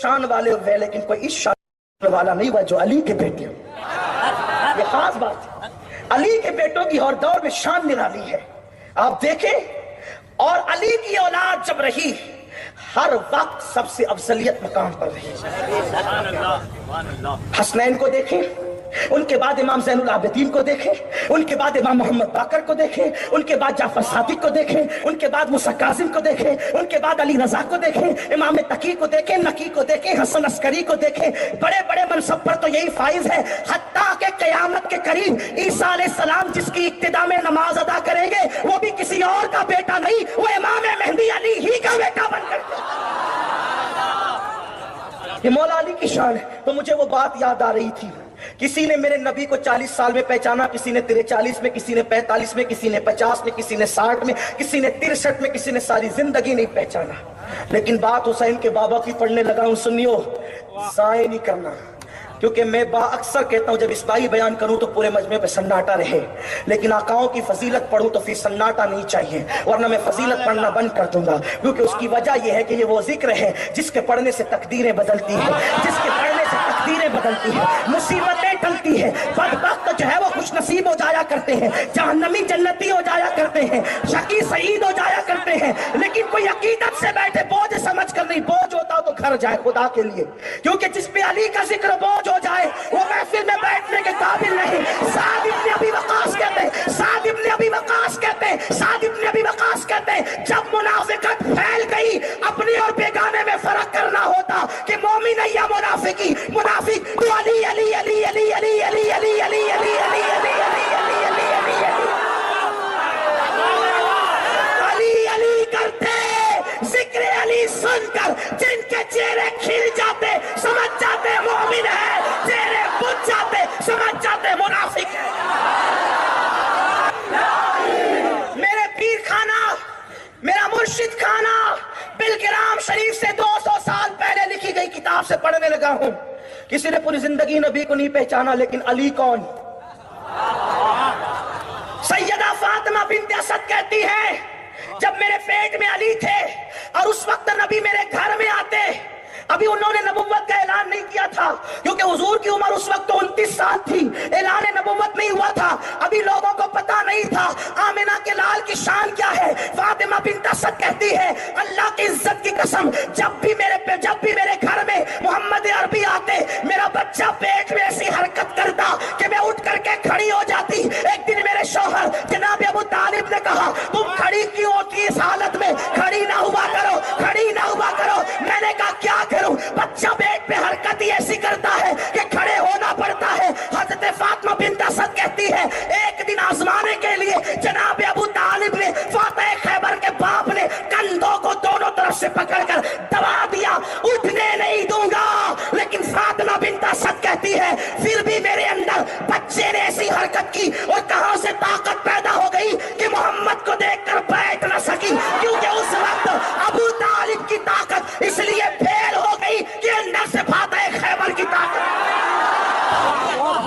شان والے ہوئے لیکن کوئی اس شان والا نہیں ہوا جو علی کے بیٹے ہو. یہ خاص بات ہے. علی کے بیٹوں کی اور دور میں شان نرالی ہے. آپ دیکھیں, اور علی کی اولاد جب رہی ہر وقت سب سے افضلیت مقام پر رہی. حسنین کو دیکھیں, ان کے بعد امام زین العابدین کو دیکھیں, ان کے بعد امام محمد باقر کو دیکھیں, ان کے بعد جعفر صادق کو دیکھیں, ان کے بعد موسیٰ کاظم کو دیکھیں, ان کے بعد علی رضا کو دیکھیں, امام تقی کو دیکھیں, نقی کو دیکھیں, حسن عسکری کو دیکھیں. بڑے بڑے منصب پر تو یہی فائز ہے. حتیٰ کہ قیامت کے قریب عیسیٰ علیہ السلام جس کی ابتدا میں نماز ادا کریں گے وہ بھی کسی اور کا بیٹا نہیں, وہ امام مہدی علی ہی کا بیٹا بن کر کے. یہ مولا علی کی شان ہے. تو مجھے وہ بات یاد آ رہی تھی, کسی نے میرے نبی کو 40 سال میں پہچانا, کسی نے 43 میں, کسی نے 45 میں, کسی نے 50 میں, کسی نے 60 میں, کسی نے 63 میں, کسی نے ساری زندگی نہیں پہچانا. لیکن بات حسین کے بابا کی پڑھنے لگا ہوں. سنیو, ضائع نہیں کرنا, کیونکہ میں اکثر کہتا ہوں جب اسبائی بیان کروں تو پورے مجمع پہ سناٹا رہے, لیکن آقاؤں کی فضیلت پڑھوں تو پھر سناٹا نہیں چاہیے, ورنہ میں فضیلت پڑھنا بند کر دوں گا. کیونکہ اس کی وجہ یہ ہے کہ یہ وہ ذکر ہے جس کے پڑھنے سے تقدیریں بدلتی ہیں, جس کے پڑھنے سے تقدیریں بدلتی ہیں, مصیبتیں ٹلتی ہیں. بدبخت جو ہے وہ خوش نصیب ہو جایا کرتے ہیں, جہنمی جنتی ہو جایا کرتے ہیں, شقی سعید ہو جایا کرتے ہیں. لیکن کوئی عقیدت سے بیٹھے بوجھ سمجھ کر نہیں, بوجھ ہوتا تو گھر جائے خدا کے لیے, کیونکہ جس پہ علی کا ذکر بوجھ ہو جائے وہ محفل میں بیٹھنے کے قابل نہیں. سعد ابن ابی وقاص کہتے ہیں, سعد ابن ابی وقاص کہتے ہیں, سعد ابن ابی وقاص کہتے ہیں, جب منافقت پھیل گئی اپنے اور بیگانے میں فرق کرنا ہوتا کہ مومن ہے یا منافقی, منافق تو علی علی علی علی علی علی علی علی علی علی علی علی علی علی علی کرتے. ذکر علی سن کر جن کے چہرے کھل جاتے سمجھ جاتے مومن ہے, چہرے بجھ جاتے سمجھ جاتے منافق ہے. میرے پیر خانہ, میرا مرشد خانہ بالگرام شریف سے 200 سال پہلے لکھی گئی کتاب سے پڑھنے لگا ہوں. کسی نے پوری زندگی نبی کو نہیں پہچانا, لیکن علی کون؟ سیدہ فاطمہ بنت اسد کہتی ہے جب میرے پیٹ میں علی تھے اور اس وقت نبی میرے گھر میں آتے, ابھی انہوں نے نبوت کا اعلان نہیں کیا تھا کیونکہ حضور کی عمر اس وقت 29 سال تھی, اعلان نبوت نہیں ہوا تھا, ابھی لوگوں کو پتا نہیں تھا آمنہ کے لال کی شان کیا ہے. فاطمہ بنت اسد کہتی ہے اللہ کی عزت کی قسم جب بھی میرے گھر میں محمد عربی آتے میرا بچہ پیٹ میں ایسی حرکت کرتا کہ میں اٹھ کر کے کھڑی ہو جاتی. ایک دن میرے شوہر جناب ابو طالب نے کہا تم کھڑی کیوں ہوتی اس حالت میں, کھڑی نہ ہوا کرو, کھڑی نہ ہوا کرو. میں نے کہا کیا کروں, بچہ پیٹ پہ حرکت ہی ایسی کرتا ہے کہ کھڑے ہونا پڑتا ہے. حضرت فاطمہ بنت اسد کہتی ہے ایک دن آزمانے کے لیے جناب ابو طالب نے فاتح خیبر کے باپ نے کندھوں کو دونوں طرف سے پکڑ کر دبا دیا, اٹھنے نہیں دوں گا. لیکن فاطمہ بنت اسد کہتی ہے پھر بھی میرے اندر بچے نے ایسی حرکت کی اور کہاں سے طاقت پیدا ہو گئی کہ محمد کو دیکھ کر بیٹھ نہ سکی, کیونکہ اس وقت ابو طالب کی طاقت اس لیے پھیل ہو گئی کہ اندر سے فاتح خیبر کی طاقت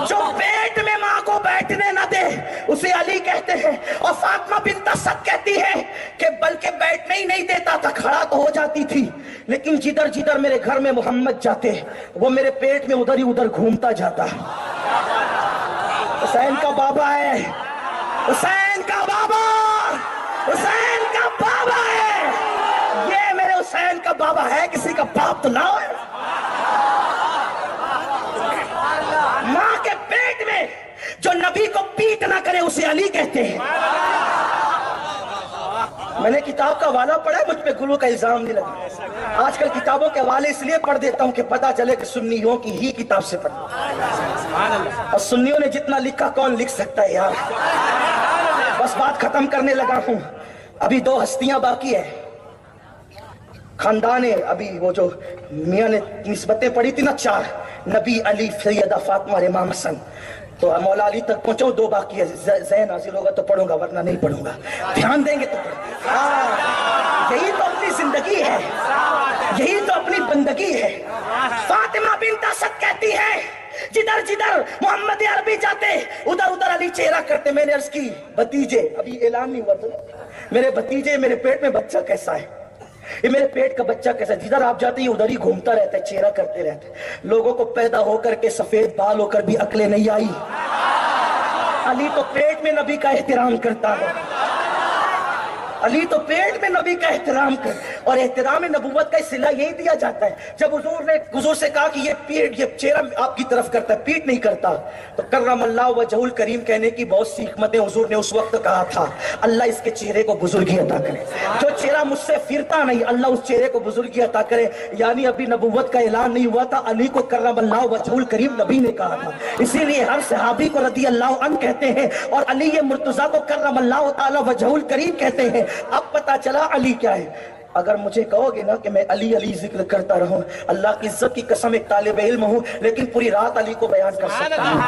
جو پیٹ میں ماں کو بیٹھنے نہ دے اسے علی کہتے ہیں. اور فاطمہ بنت اسد کہتی ہے کہ بلکہ بیٹھنے ہی نہیں دیتا تھا, کھڑا تو ہو جاتی تھی لیکن جدھر جدھر میرے گھر میں محمد جاتے وہ میرے پیٹ میں ادھر ہی ادھر گھومتا جاتا. حسین کا بابا ہے, حسین کا بابا, حسین کا بابا ہے, یہ میرے حسین کا بابا ہے, کسی کا باپ تو نہ ہے. ماں کے پیٹ میں جو نبی کو پیٹ نہ کرے اسے علی کہتے ہیں. میں نے کتاب کا حوالہ پڑھا, مجھ پہ گلو کا الزام نہیں لگا. آج کل کتابوں کے حوالے اس لیے پڑھ دیتا ہوں کہ پتا چلے کہ سنیوں کی ہی کتاب سے پڑھا, اور سنیوں نے جتنا لکھا کون لکھ سکتا ہے یار. بس بات ختم کرنے لگا ہوں. ابھی 2 ہستیاں باقی ہیں خاندان, ابھی وہ جو میاں نے نسبتیں پڑھی تھی نا 4, نبی, علی, سیدہ فاطمہ اور امام حسن. تو مولا علی تک پہنچو, 2 باقی ہے. ذہن حاصل ہوگا تو پڑھوں گا ورنہ نہیں پڑھوں گا, دھیان دیں گے تو یہی تو اپنی زندگی ہے, یہی تو اپنی بندگی ہے. فاطمہ بنت اسد کہتی ہے جدھر جدھر محمد عربی جاتے ادھر ادھر علی چہرہ کرتے. میں نے عرض کی بھتیجے, ابھی اعلان نہیں ہوا تھا, میرے بھتیجے میرے پیٹ میں بچہ کیسا ہے, یہ میرے پیٹ کا بچہ کیسا ہے؟ جدھر آپ جاتے ہیں ادھر ہی گھومتا رہتا ہے، چہرہ کرتے رہتے ہیں۔ لوگوں کو پیدا ہو کر کے سفید بال ہو کر بھی عقلیں نہیں آئی۔ علی تو پیٹ میں نبی کا احترام کرتا ہے، علی تو پیٹ میں نبی کا احترام کر، اور احترام نبوت کا صلہ یہی دیا جاتا ہے۔ جب حضور سے کہا کہ یہ پیٹ، یہ چہرہ آپ کی طرف کرتا ہے، پیٹ نہیں کرتا، تو کرم اللہ وجہہ الکریم کہنے کی بہت سی حکمتیں حضور نے اس وقت کہا تھا، اللہ اس کے چہرے کو بزرگی عطا کرے، جو چہرہ مجھ سے پھرتا نہیں اللہ اس چہرے کو بزرگی عطا کرے۔ یعنی ابھی نبوت کا اعلان نہیں ہوا تھا، علی کو کرم اللہ وجہہ الکریم نبی نے کہا تھا، اسی لیے ہر صحابی کو رضی اللہ عنہ کہتے ہیں، اور علی مرتضیٰ کو کرم اللہ تعالی وجہہ الکریم کہتے ہیں۔ اب پتا چلا علی کیا ہے۔ اگر مجھے کہو گے نا کہ میں علی علی ذکر کرتا رہوں، اللہ کی عزت کی قسم ایک طالب علم ہوں، لیکن پوری رات علی کو بیان کر سکتا ہوں۔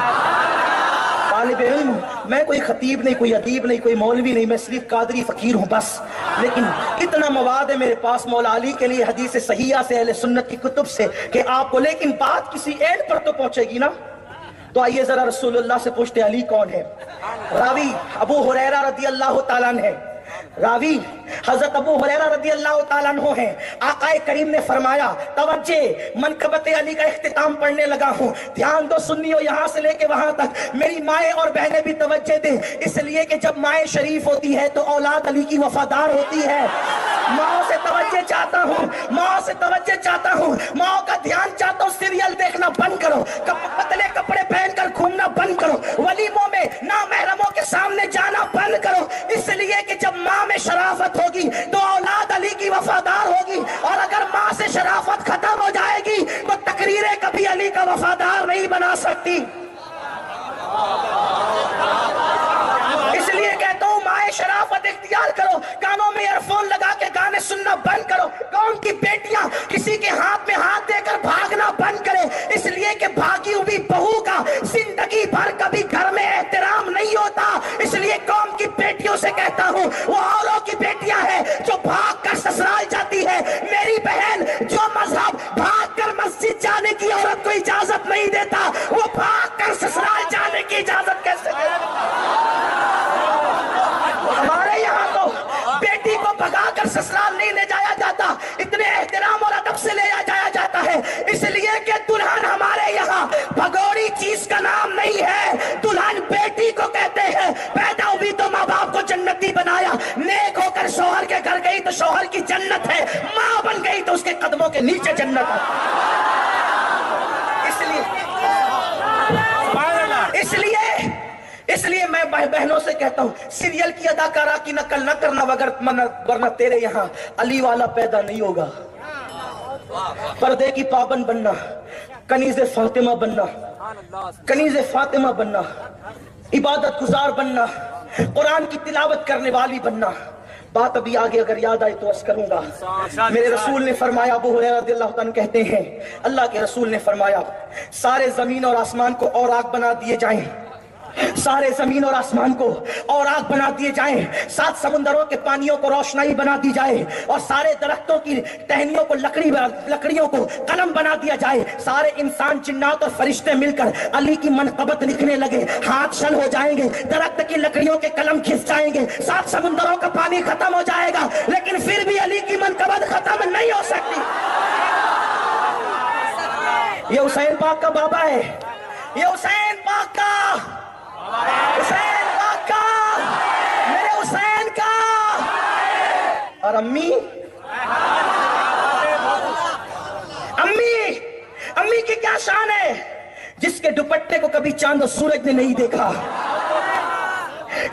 طالب علم، میں کوئی خطیب نہیں، کوئی ادیب نہیں، کوئی مولوی نہیں، میں صرف قادری فقیر ہوں بس، لیکن اتنا مواد ہے میرے پاس مولا علی کے لیے حدیث صحیحہ سے، اہل سنت کی کتب سے، کہ آپ کو، لیکن بات کسی اینڈ پر تو پہنچے گی نا۔ تو آئیے ذرا رسول اللہ سے پوچھتے علی کون ہے؟ راوی ابو ہریرہ رضی اللہ تعالیٰ عنہ ہے، راوی حضرت ابو ہریرہ رضی اللہ تعالیٰ عنہ ہیں۔ آقا کریم نے فرمایا، توجہ، منقبت علی کا اختتام پڑھنے لگا ہوں، دھیان دو سنیو، یہاں سے لے کے وہاں تک میری مائیں اور بہنیں بھی توجہ دیں، اس لیے کہ جب مائیں شریف ہوتی ہے تو اولاد علی کی وفادار ہوتی ہے۔ ماں سے توجہ چاہتا ہوں، ماں سے توجہ چاہتا ہوں، ماں کا دھیان چاہتا ہوں، سیریل دیکھنا بند کرو، پتلے کپڑے پہن کر گھومنا بند کرو، ولیموں میں نامحرموں کے سامنے جانا بند کرو، اس لیے کہ جب ماں میں شرافت ہوگی تو اولاد علی کی وفادار ہوگی، اور اگر ماں سے شرافت ختم ہو جائے گی تو تقریریں کبھی علی کا وفادار نہیں بنا سکتی۔ اس لیے کہتا ہوں مائیں شرافت اختیار کرو، کانوں میں ایئر فون لگا کے گانے سننا بند کرو، قوم کی بیٹیاں کسی کے ہاتھ میں ہاتھ دے کر بھاگنا بند کرے، اس لیے کہ بھاگی ہوئی بہو کا زندگی بھر کبھی گھر میں احترام نہیں ہوتا۔ اس لیے قوم کی بیٹیوں سے کہتا ہوں، وہ اوروں کی بیٹیاں ہیں جو بھاگ کر سسرال جاتی ہے، میری بہن جو مذہب بھاگ کر مسجد جانے کی عورت کو اجازت نہیں دیتا، وہ بھاگ کر سسرال جانے کی اجازت کیسے دیتا؟ ہمارے یہاں تو بیٹی کو بھگا کر سسرال نہیں لے جایا جاتا، اتنے احترام اور ادب سے لے جایا جاتا ہے، اس لیے کہ دلہن ہمارے یہاں بھگوڑی چیز کا نام نہیں ہے، دلہن بیٹی کو کہتے ہیں۔ پیدا ہوئی تو ماں باپ کو جنتی بنایا، نیک ہو کر شوہر کے گھر گئی تو شوہر کی جنت ہے، ماں بن گئی تو اس کے قدموں کے نیچے جنت ہے۔ اس لیے میں بہنوں سے کہتا ہوں، سیریل کی اداکارہ کی نقل نہ کرنا، ورنہ تیرے یہاں علی والا پیدا نہیں ہوگا۔ پردے کی پابند بننا، کنیز فاطمہ بننا، کنیز فاطمہ بننا، عبادت گزار بننا، قرآن کی تلاوت کرنے والی بننا۔ بات ابھی آگے اگر یاد آئے تو عرض کروں گا۔ میرے رسول نے فرمایا، ابو ہریرہ رضی اللہ عنہ کہتے ہیں، اللہ کے رسول نے فرمایا، سارے زمین اور آسمان کو اوراق بنا دیے جائیں، سارے زمین اور آسمان کو اوراق بنا دیے جائیں، 7 سمندروں کے پانیوں کو روشنائی بنا دی جائے، اور سارے درختوں کی ٹہنیوں کو لکڑیوں کو قلم بنا دیا جائے، سارے انسان جنات اور فرشتے مل کر علی کی منقبت لکھنے لگے، ہاتھ شل ہو جائیں گے، درخت کی لکڑیوں کے قلم کھس جائیں گے، 7 سمندروں کا پانی ختم ہو جائے گا، لیکن پھر بھی علی کی منقبت ختم نہیں ہو سکتی۔ یہ حسین پاک کا بابا ہے، یہ حسین پاک کا، حسین پاک کا، میرے حسین کا۔ اور امی کی کیا شان ہے، جس کے دوپٹے کو کبھی چاند و سورج نے نہیں دیکھا،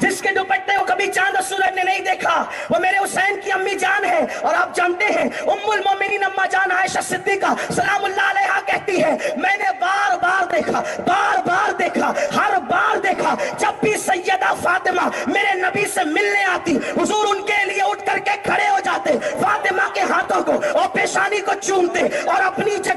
جس کے دوپٹے کو کبھی چاند و سورج نے نہیں دیکھا، وہ میرے حسین کی امی جان ہے۔ اور آپ جانتے ہیں ام المومنین اما جان عائشہ صدیقہ سلام اللہ علیہا کہتی ہے، میں نے بار بار دیکھا، ہر بار دیکھا، جب بھی سیدہ فاطمہ میرے نبی سے ملنے آتی، حضور ان کے لیے اٹھ کر کے کھڑے ہو جاتے، فاطمہ کے ہاتھوں کو اور پیشانی کو چومتے اور اپنی جگہ